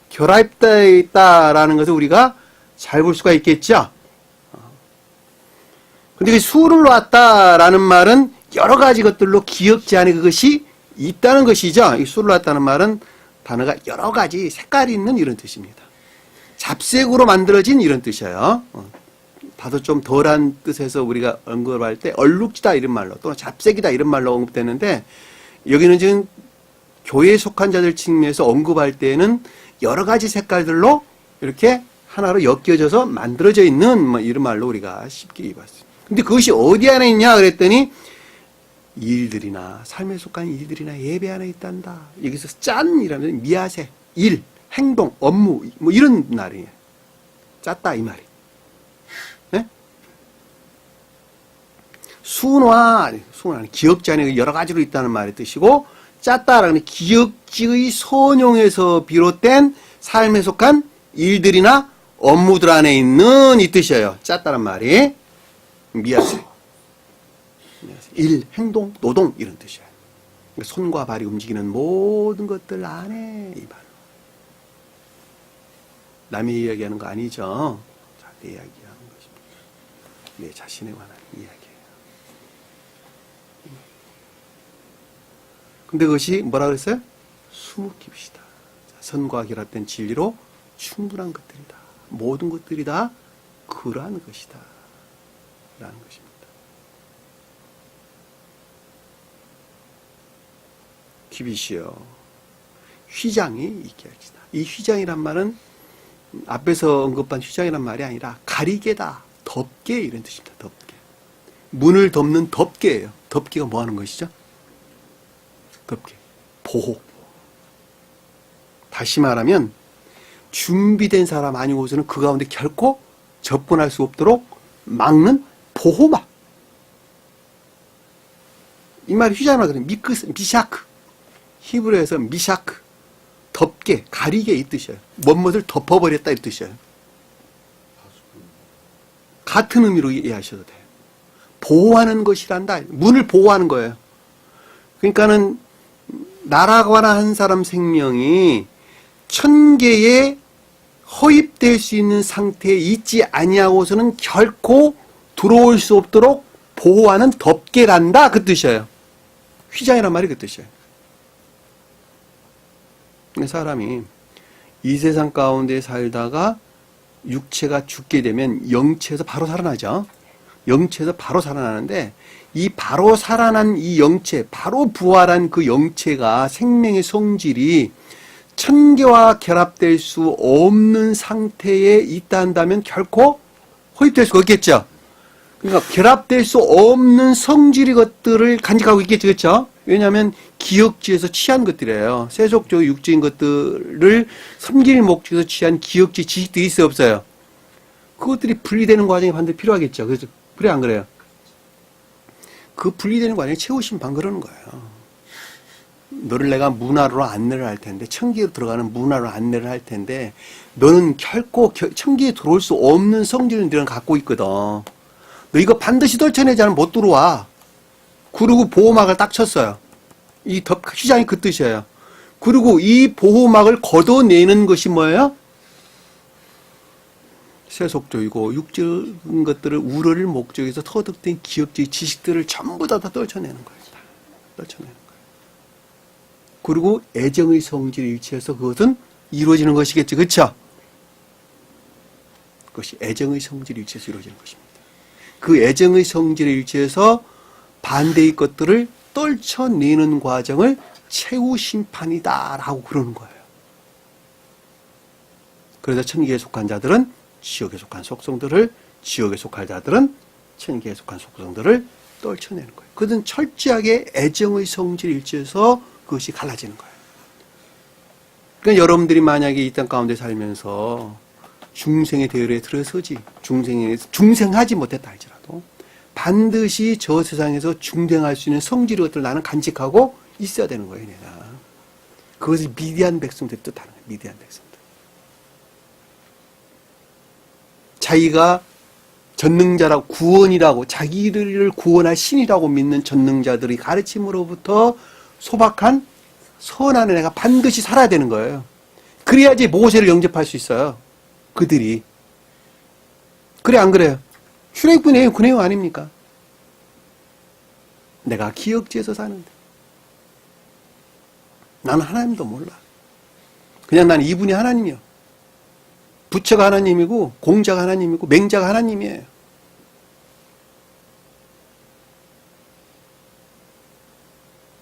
결합되어 있다라는 것을 우리가 잘 볼 수가 있겠죠. 근데 그 수를 놨다라는 말은 여러 가지 것들로 기억지 안에 그것이 있다는 것이죠. 이 수를 놨다는 말은 단어가 여러 가지 색깔이 있는 이런 뜻입니다. 잡색으로 만들어진 이런 뜻이에요. 다소 좀 덜한 뜻에서 우리가 언급할 때 얼룩지다 이런 말로 또는 잡색이다 이런 말로 언급되는데 여기는 지금 교회에 속한 자들 측면에서 언급할 때는 여러 가지 색깔들로 이렇게 하나로 엮여져서 만들어져 있는 뭐 이런 말로 우리가 쉽게 입었습니다. 근데 그것이 어디 안에 있냐 그랬더니 일들이나 삶에 속한 일들이나 예배 안에 있단다. 여기서 짠이라면 미야세, 일, 행동, 업무 뭐 이런 말이에요. 짰다 이 말이. 순화는 기억지 안에 여러 가지로 있다는 말의 뜻이고 짰다라는 기억지의 선용에서 비롯된 삶에 속한 일들이나 업무들 안에 있는 이 뜻이에요. 짰다는 말이 미야세, 일, 행동, 노동 이런 뜻이에요. 손과 발이 움직이는 모든 것들 안에 이 말. 남의 이야기하는 거 아니죠. 자, 내 이야기하는 것입니다. 내 자신에 관한 이야기. 근데 그것이 뭐라 그랬어요? 수묵힙시다. 선과 결합된 진리로 충분한 것들이다. 모든 것들이 다 그러한 것이다. 라는 것입니다. 기비시여 휘장이 있게 할지다. 이 휘장이란 말은 앞에서 언급한 휘장이란 말이 아니라 가리개다. 덮개 이런 뜻입니다. 덮개. 문을 덮는 덮개예요. 덮개가 뭐 하는 것이죠? 덮개. 보호. 다시 말하면 준비된 사람 아니고서는 그 가운데 결코 접근할 수 없도록 막는 보호막. 이 말이 휘장이라고 그래요. 미샤크. 히브리어에서 미샤크. 덮개, 가리개 이 뜻이에요. 뭐뭇을 덮어버렸다 이 뜻이에요. 같은 의미로 이해하셔도 돼요. 보호하는 것이란다. 문을 보호하는 거예요. 그러니까는 나라거나 한 사람 생명이 천계에 허입될 수 있는 상태에 있지 아니하고서는 결코 들어올 수 없도록 보호하는 덮개란다 그 뜻이에요. 휘장이란 말이 그 뜻이에요. 사람이 이 세상 가운데 살다가 육체가 죽게 되면 영체에서 바로 살아나죠. 영체에서 바로 살아나는데 이 바로 살아난 이 영체, 바로 부활한 그 영체가 생명의 성질이 천계와 결합될 수 없는 상태에 있다 한다면 결코 호입될 수가 없겠죠. 그러니까 결합될 수 없는 성질의 것들을 간직하고 있겠죠. 그렇죠? 왜냐하면 기역지에서 취한 것들이에요. 세속적 육적인 것들을 섬길 목적에서 취한 기역지 지식들이 있어요, 없어요? 그것들이 분리되는 과정이 반드시 필요하겠죠. 그래서 그래 안 그래요? 그 분리되는 과정이 최후심판 그러는 거예요. 너를 내가 문화로 안내를 할 텐데, 천기로 들어가는 문화로 안내를 할 텐데, 너는 결코 천기에 들어올 수 없는 성질을 너는 갖고 있거든. 너 이거 반드시 떨쳐내지 않으면 못 들어와. 그리고 보호막을 딱 쳤어요. 이 휘장이 그 뜻이에요. 그리고 이 보호막을 걷어내는 것이 뭐예요? 세속적이고 육적인 것들을 우러를 목적에서 터득된 기억적 지식들을 전부 다 떨쳐내는 거예요. 다 떨쳐내는 거예요. 그리고 애정의 성질에 일치해서 그것은 이루어지는 것이겠죠. 그렇죠? 그것이 애정의 성질에 일치해서 이루어지는 것입니다. 그 애정의 성질에 일치해서 반대의 것들을 떨쳐내는 과정을 최후 심판이다라고 그러는 거예요. 그래서 천기에 속한 자들은 지옥에 속한 속성들을, 지옥에 속할 자들은 천기에 속한 속성들을 떨쳐내는 거예요. 그것은 철저하게 애정의 성질에 일치해서 그것이 갈라지는 거예요. 그러니까 여러분들이 만약에 이 땅 가운데 살면서 중생의 대열에 들어서지, 중생하지 못했다 할지라도 반드시 저 세상에서 중생할 수 있는 성질의 것들을 나는 간직하고 있어야 되는 거예요, 내가. 그것이 미디안 백성들이 뜻하는 거예요, 미디안 백성들. 자기가 전능자라고, 구원이라고, 자기를 구원할 신이라고 믿는 전능자들의 가르침으로부터 소박한 선한 애가 반드시 살아야 되는 거예요. 그래야지 모세를 영접할 수 있어요. 그들이. 그래 안 그래요? 출애굽의 그 내용 아닙니까? 내가 기역지에서 사는데 나는 하나님도 몰라. 그냥 나는 이분이 하나님이요. 부처가 하나님이고 공자가 하나님이고 맹자가 하나님이에요.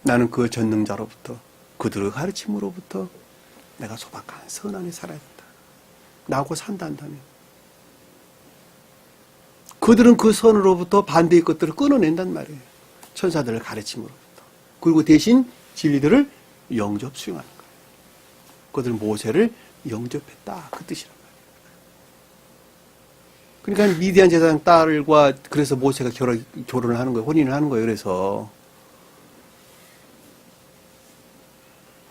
나는 그 전능자로부터 그들의 가르침으로부터 내가 소박한 선한에 살아야 된다. 나하고 산다 한다면 그들은 그 선으로부터 반대의 것들을 끊어낸단 말이에요. 천사들을 가르침으로부터. 그리고 대신 진리들을 영접 수용하는 거예요. 그들은 모세를 영접했다. 그 뜻이란 말이에요. 그러니까 미디안 제사장 딸과 그래서 모세가 결혼을 하는 거예요. 혼인을 하는 거예요.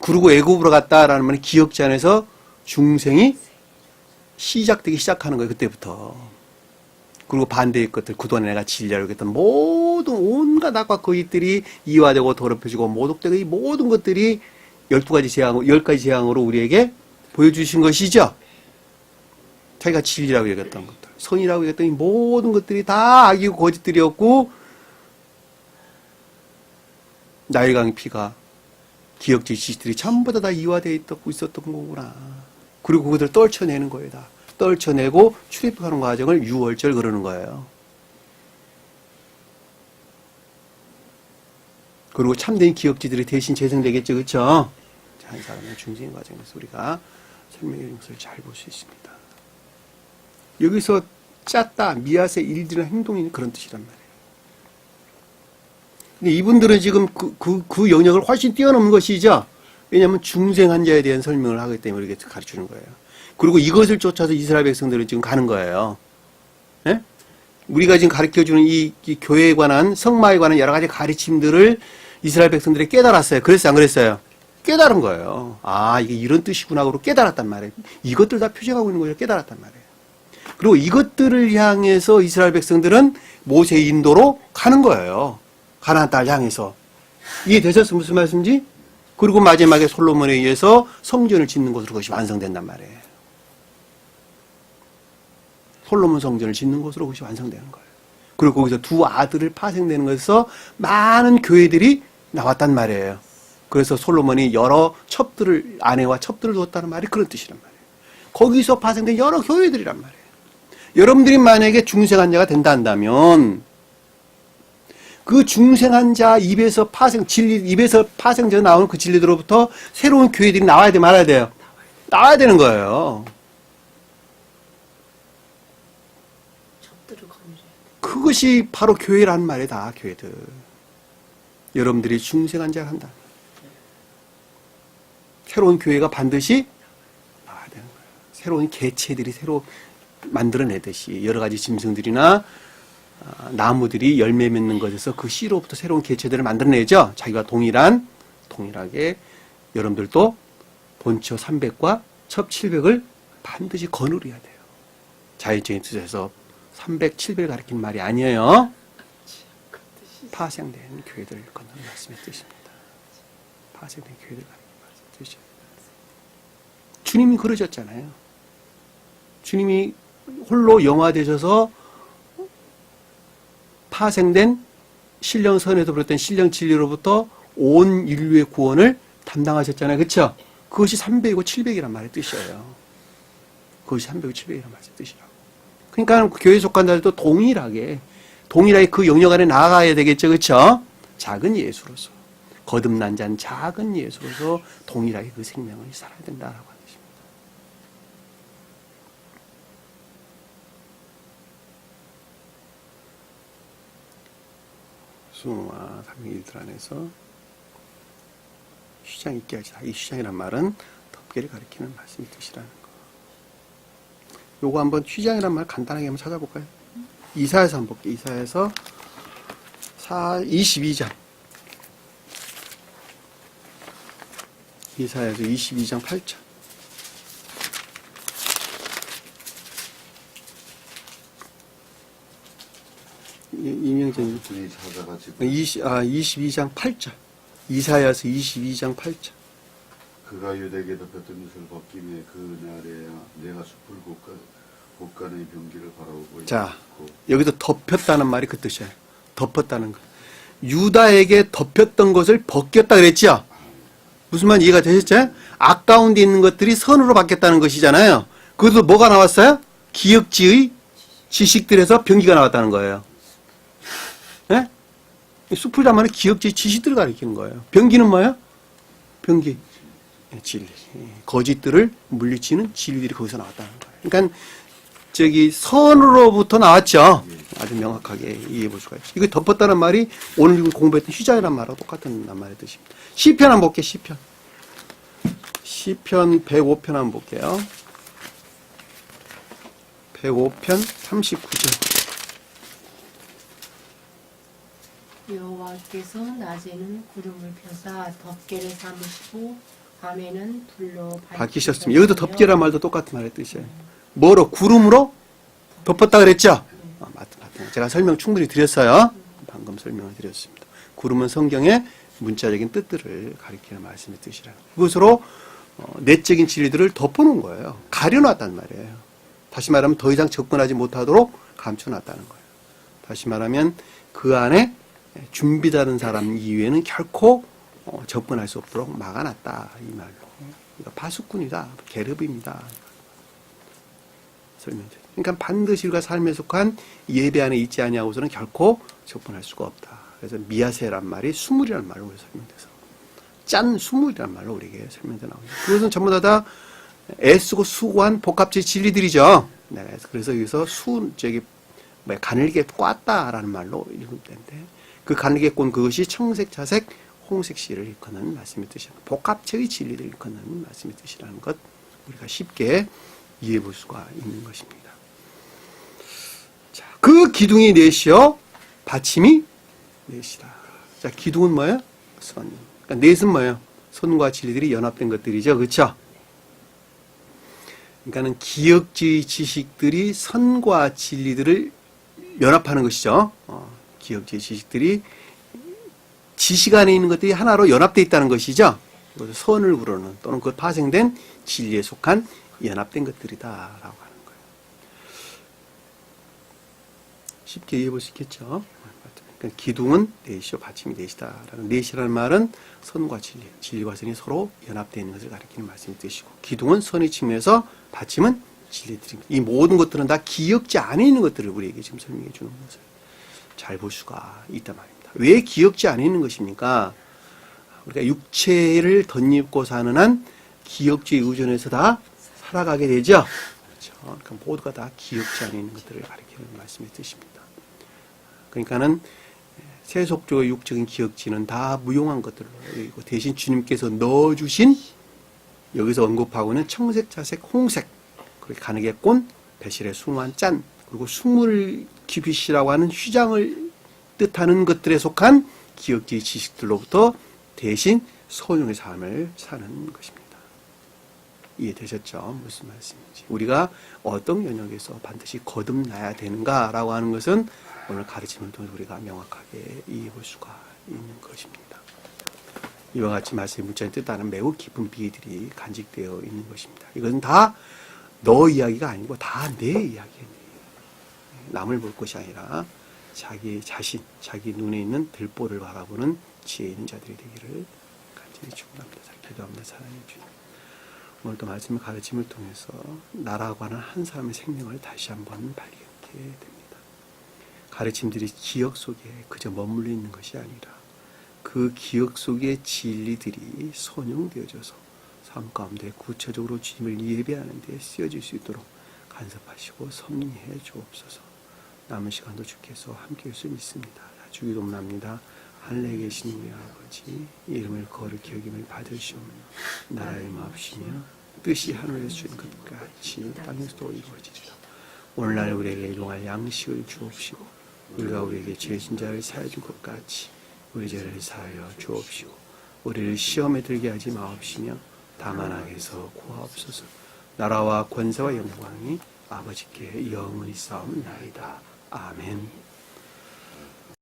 그리고 애굽으로 갔다라는 말은 기역지 안에서 중생이 시작되기 시작하는 거예요. 그때부터. 그리고 반대의 것들, 그동안에 내가 진리하려고 했던 모든 온갖 악과 거짓들이 이화되고 더럽혀지고 모독되고 이 모든 것들이 12가지 재앙, 10가지 재앙으로 우리에게 보여주신 것이죠. 자기가 진리라고 얘기했던 것들, 선이라고 얘기했던 이 모든 것들이 다 악이고 거짓들이었고 나일강 피가 기억지 지식들이 전부 다 이화되어 있었던 거구나. 그리고 그것을 떨쳐내는 거예요. 다. 떨쳐내고 출입하는 과정을 유월절 그러는 거예요. 그리고 참된 기억지들이 대신 재생되겠죠. 그렇죠? 한 사람의 중생 과정에서 우리가 설명의 것을 잘 볼 수 있습니다. 여기서 짰다, 미앗의 일들이나 행동이 그런 뜻이란 말이에요. 근데 이분들은 지금 그 영역을 훨씬 뛰어넘는 것이죠. 왜냐하면 중생한 자에 대한 설명을 하기 때문에 이렇게 가르치는 거예요. 그리고 이것을 쫓아서 이스라엘 백성들은 지금 가는 거예요. 예? 우리가 지금 가르쳐주는 이 교회에 관한, 성마에 관한 여러 가지 가르침들을 이스라엘 백성들이 깨달았어요. 그랬어요? 안 그랬어요? 깨달은 거예요. 아, 이게 이런 뜻이구나. 그러고 깨달았단 말이에요. 이것들 다 표정하고 있는 거예요. 깨달았단 말이에요. 그리고 이것들을 향해서 이스라엘 백성들은 모세의 인도로 가는 거예요. 가나안 땅을 향해서. 이해되셨어요? 무슨 말씀인지? 그리고 마지막에 솔로몬에 의해서 성전을 짓는 것으로 그것이 완성된단 말이에요. 솔로몬 성전을 짓는 것으로 그것이 완성되는 거예요. 그리고 거기서 두 아들을 파생되는 것에서 많은 교회들이 나왔단 말이에요. 그래서 솔로몬이 여러 첩들을, 아내와 첩들을 두었다는 말이 그런 뜻이란 말이에요. 거기서 파생된 여러 교회들이란 말이에요. 여러분들이 만약에 중생한 자가 된다 한다면 그 중생한 자 입에서 파생져 나오는 그 진리들로부터 새로운 교회들이 나와야 돼, 말아야 돼요? 나와야 되는 거예요. 적들을 거느려야 돼. 그것이 바로 교회라는 말이다, 교회들. 여러분들이 중생한 자가 한다. 새로운 교회가 반드시 나와야 되는 거예요. 새로운 개체들이 새로 만들어내듯이 여러 가지 짐승들이나 나무들이 열매 맺는 것에서 그 씨로부터 새로운 개체들을 만들어내죠. 자기가 동일하게 여러분들도 본처 300과 첩 700을 반드시 거느려야 돼요. 자연적인 뜻에서 300, 700을 가리키는 말이 아니에요. 파생된 교회들을 거느리는 말씀의 뜻입니다. 파생된 교회들을 가리키는 말씀의 뜻이죠. 주님이 그러셨잖아요. 주님이 홀로 영화되셔서 파생된 신령선에서 비롯된 신령 진리로부터 온 인류의 구원을 담당하셨잖아요. 그렇죠? 그것이 300이고 700이란 말의 뜻이에요. 그것이 300이고 700이란 말의 뜻이라고. 그러니까 교회에 속한 자들도 동일하게 그 영역 안에 나아가야 되겠죠. 그렇죠? 작은 예수로서 거듭난 자는 작은 예수로서 동일하게 그 생명을 살아야 된다라고 하는 것입니다. 수노와 삼위일들 안에서 휘장 있게 하시라. 이 휘장이란 말은 덮개를 가리키는 말씀의 뜻이라는 거. 요거 한번 휘장이란 말 간단하게 한번 찾아볼까요? 이사야서 한번 볼게요. 이사야서 22장. 이사야서 22장 8절. 이명진 22장 8절. 이사야서 22장 8절. 그가 유대에게 덮였던 것을 벗김에 그날에야 내가 숲을 곳간의 병기를 바라보고 자, 있고. 여기서 덮였다는 말이 그 뜻이에요. 덮었다는 거. 유다에게 덮였던 것을 벗겼다 그랬죠? 무슨 말 이해가 되셨죠? 악 가운데 있는 것들이 선으로 바뀌었다는 것이잖아요. 그것도 뭐가 나왔어요? 기역지의 지식들에서 병기가 나왔다는 거예요. 예? 숲을 자만은 기역지의 지식들을 가리키는 거예요. 병기는 뭐예요? 병기. 진리. 거짓들을 물리치는 진리들이 거기서 나왔다는 거예요. 그러니까 선으로부터 나왔죠. 아주 명확하게 이해해 볼 수가 있어요. 이거 덮었다는 말이 오늘 공부했던 휘장이라는 말하고 똑같은 말의 뜻입니다. 시편 한번 볼게요. 시편 105편 한번 볼게요. 105편 39절. 여호와께서 낮에는 구름을 펴사 덮개를 삼으시고 밤에는 불로 밝히셨습니다. 여기도 덮개란 말도 똑같은 말의 뜻이에요. 뭐로? 구름으로 덮었다 그랬죠? 맞다. 제가 설명 충분히 드렸어요. 방금 설명을 드렸습니다. 구름은 성경의 문자적인 뜻들을 가리키는 말씀의 뜻이라. 그것으로 내적인 진리들을 덮어놓은 거예요. 가려놨단 말이에요. 다시 말하면 더 이상 접근하지 못하도록 감춰놨다는 거예요. 다시 말하면 그 안에 준비다른 사람 이외에는 결코 접근할 수 없도록 막아놨다. 이 말로. 그러니까 파수꾼이다. 계급입니다. 설명드립니다. 그러니까 반드시 우리가 삶에 속한 예배 안에 있지 아니하고서는 결코 접근할 수가 없다. 그래서 미야세란 말이 수물이라는 말로 설명돼서 짠 수물이라는 말로 우리에게 설명돼 나옵니다. 그것은 전부 다 애쓰고 수고한 복합적 진리들이죠. 네, 그래서 여기서 가늘게 꽈다라는 말로 읽으면 되는데 그 가늘게 꼰 그것이 청색, 자색, 홍색 씨를 일컫는 말씀의 뜻이라는 복합체의 진리를 일컫는 말씀의 뜻이라는 것 우리가 쉽게 이해해 볼 수가 있는 것입니다. 자, 그 기둥이 넷이요, 받침이 넷이다. 자, 기둥은 뭐예요? 선. 그러니까 넷은 뭐예요? 선과 진리들이 연합된 것들이죠, 그렇죠? 그러니까는 기역지의 지식들이 선과 진리들을 연합하는 것이죠. 기역지의 지식들이 지식 안에 있는 것들이 하나로 연합되어 있다는 것이죠. 선을 우러는 또는 그 파생된 진리에 속한 연합된 것들이다라고 하는 거예요. 쉽게 이해해 볼 수 있겠죠. 그러니까 기둥은 넷이요, 받침이 넷이다. 넷이라는 말은 선과 진리, 진리와 선이 서로 연합되어 있는 것을 가리키는 말씀의 뜻이고, 기둥은 선의 측면에서 받침은 진리들입니다. 이 모든 것들은 다 기억지 안에 있는 것들을 우리에게 지금 설명해 주는 것을 잘 볼 수가 있단 말입니다. 왜 기억지 안에 있는 것입니까? 우리가 육체를 덧입고 사는 한 기억지에 의존해서 다 살아가게 되죠. 그렇죠. 그러니까 모두가 다 기억지 안에 있는 것들을 가리키는 말씀의 뜻입니다. 그러니까는 세속적의 육적인 기억지는 다 무용한 것들로 여기고 대신 주님께서 넣어주신 여기서 언급하고 있는 청색, 자색, 홍색, 그리고 가느게 꼰, 배실의 숭한 짠, 그리고 숭물 기빗이라고 하는 휘장을 뜻하는 것들에 속한 기억지 지식들로부터 대신 소용의 삶을 사는 것입니다. 이해되셨죠? 무슨 말씀인지. 우리가 어떤 영역에서 반드시 거듭나야 되는가라고 하는 것은 오늘 가르침을 통해서 우리가 명확하게 이해해 볼 수가 있는 것입니다. 이와 같이 말씀의 문자의 뜻하는 매우 깊은 비밀들이 간직되어 있는 것입니다. 이것은 다 너 이야기가 아니고 다 내 이야기예요. 남을 볼 것이 아니라 자기 자신, 자기 눈에 있는 들보를 바라보는 지혜 있는 자들이 되기를 간절히 축원합니다. 기도합니다. 사랑해 주님. 오늘도 말씀의 가르침을 통해서 나라고 하는 한 사람의 생명을 다시 한번 발견하게 됩니다. 가르침들이 기억 속에 그저 머물러 있는 것이 아니라 그 기억 속의 진리들이 선용되어져서 삶 가운데 구체적으로 주님을 예배하는 데 쓰여질 수 있도록 간섭하시고 섭리해 주옵소서. 남은 시간도 주께서 함께할 수 있습니다. 주기도문합니다. 하늘에 계신 우리 아버지, 이름을 거룩히 여김을 받으시오며 나라의 마옵시며 뜻이 하늘에서 주인 것 같이 땅에서도 이루어지리라. 오늘날 우리에게 일용할 양식을 주옵시고 우리가 우리에게 죄진 자를 사하여 준 것 같이 우리 죄를 사하여 주옵시고 우리를 시험에 들게 하지 마옵시며 다만 악에서 구하옵소서. 나라와 권세와 영광이 아버지께 영원히 싸움나이다. 아멘.